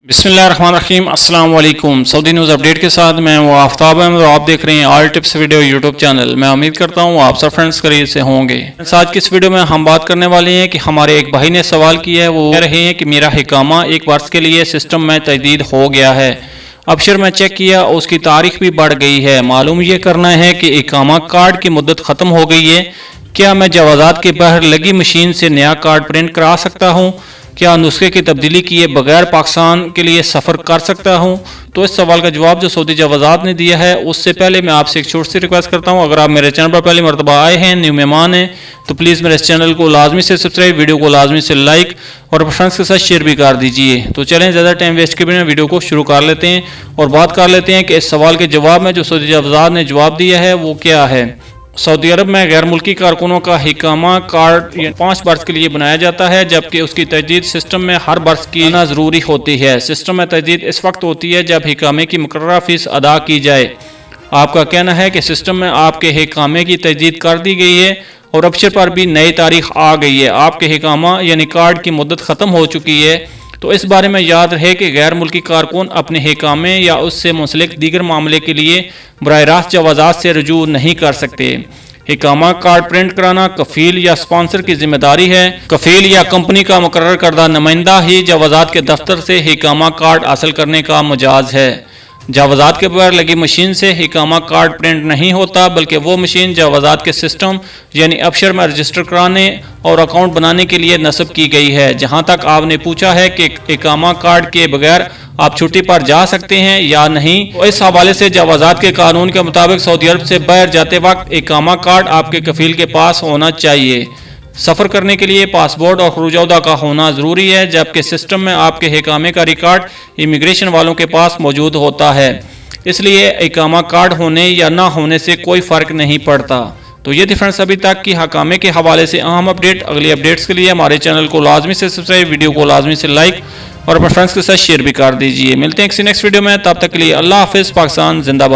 बिस्मिल्लाहिर्रहमानिर्रहीम अस्सलाम वालेकुम। सऊदी न्यूज़ अपडेट के साथ मैं वो आफ्ताब अहमद और आप देख रहे हैं all tips video YouTube channel. मैं उम्मीद करता हूँ आप सब फ्रेंड्स करीब से होंगे। आज की इस वीडियो में हम बात करने वाले हैं कि हमारे एक भाई ने सवाल किया है। वो कह रहे हैं कि मेरा हिकामा एक वर्ष के लिए सिस्टम में तजदीद हो गया है। अबशर में चेक किया उसकी तारीख भी बढ़ गई है। मालूम ये करना है कि इकामा कार्ड की मुद्दत ख़त्म हो गई है। क्या मैं जवाज़ात के बाहर लगी मशीन से नया कार्ड प्रिंट करा सकता हूँ? क्या नुस्खे की तब्दीली किए बगैर पाकिस्तान के लिए सफ़र कर सकता हूँ? तो इस सवाल का जवाब जो सऊदी जवाज़ात ने दिया है उससे पहले मैं आपसे एक छोटी सी रिक्वेस्ट करता हूँ। अगर आप मेरे चैनल पर पहली मरतबा आए हैं, न्यू मेहमान हैं, तो प्लीज़ मेरे इस चैनल को लाजमी से सब्सक्राइब, वीडियो को लाजमी से लाइक और फ्रेंड्स के साथ शेयर भी कर दीजिए। तो चलें ज़्यादा टाइम वेस्ट के बिना वीडियो को शुरू कर लेते हैं और बात कर लेते हैं कि इस सवाल के जवाब में जो सऊदी जवाज़ात ने जवाब दिया है वो क्या है। सऊदी अरब में गैर मुल्की कारकुनों का हिकामा कार्ड 5 बरस के लिए बनाया जाता है, जबकि उसकी तजदीद सिस्टम में हर बरस की होना ज़रूरी होती है। सिस्टम में तजदीद इस वक्त होती है जब हिकामे की मुकर्ररा फीस अदा की जाए। आपका कहना है कि सिस्टम में आपके हिकामे की तजदीद कर दी गई है और अबशर पर भी नई तारीख आ गई है। आपके हिकामा यानी कार्ड की मुद्दत ख़त्म हो चुकी है। तो इस बारे में याद रहे कि गैर मुल्की कारकुन अपने हिकामे या उससे मुंसलिक दीगर मामले के लिए बराह रास्त जवाज़ात से रजू नहीं कर सकते। हिकामा कार्ड प्रिंट कराना कफील या स्पॉन्सर की जिम्मेदारी है। कफील या कंपनी का मुकर्रर करदा नुमाइंदा ही जवाज़ात के दफ्तर से हिकामा कार्ड हासिल करने का मजाज है। जवाज़ात के बगैर लगी मशीन से हिकामा कार्ड प्रिंट नहीं होता, बल्कि वो मशीन जवाज़ात के सिस्टम यानी अबशर में रजिस्टर कराने और अकाउंट बनाने के लिए नस्ब की गई है। जहां तक आपने पूछा है कि इकामा कार्ड के बगैर आप छुट्टी पर जा सकते हैं या नहीं, तो इस हवाले से जवाज़ात के कानून के मुताबिक सऊदी अरब से बाहर जाते वक्त इकामा कार्ड आपके कफील के पास होना चाहिए। सफ़र करने के लिए पासपोर्ट और खरूजौदा का होना ज़रूरी है, जबकि सिस्टम में आपके हिकामे का रिकॉर्ड इमिग्रेशन वालों के पास मौजूद होता है। इसलिए इकामा कार्ड होने या ना होने से कोई फ़र्क नहीं पड़ता। तो ये डिफरेंस अभी तक की हकामे के हवाले से अहम अपडेट। अगली अपडेट्स के लिए हमारे चैनल को लाजमी से सब्सक्राइब, वीडियो को लाजमी से लाइक और अपने फ्रेंड्स के साथ शेयर भी कर दीजिए। मिलते हैं किसी नेक्स्ट वीडियो में, तब तक के लिए अल्लाह हाफिज़। पाकिस्तान जिंदाबाद।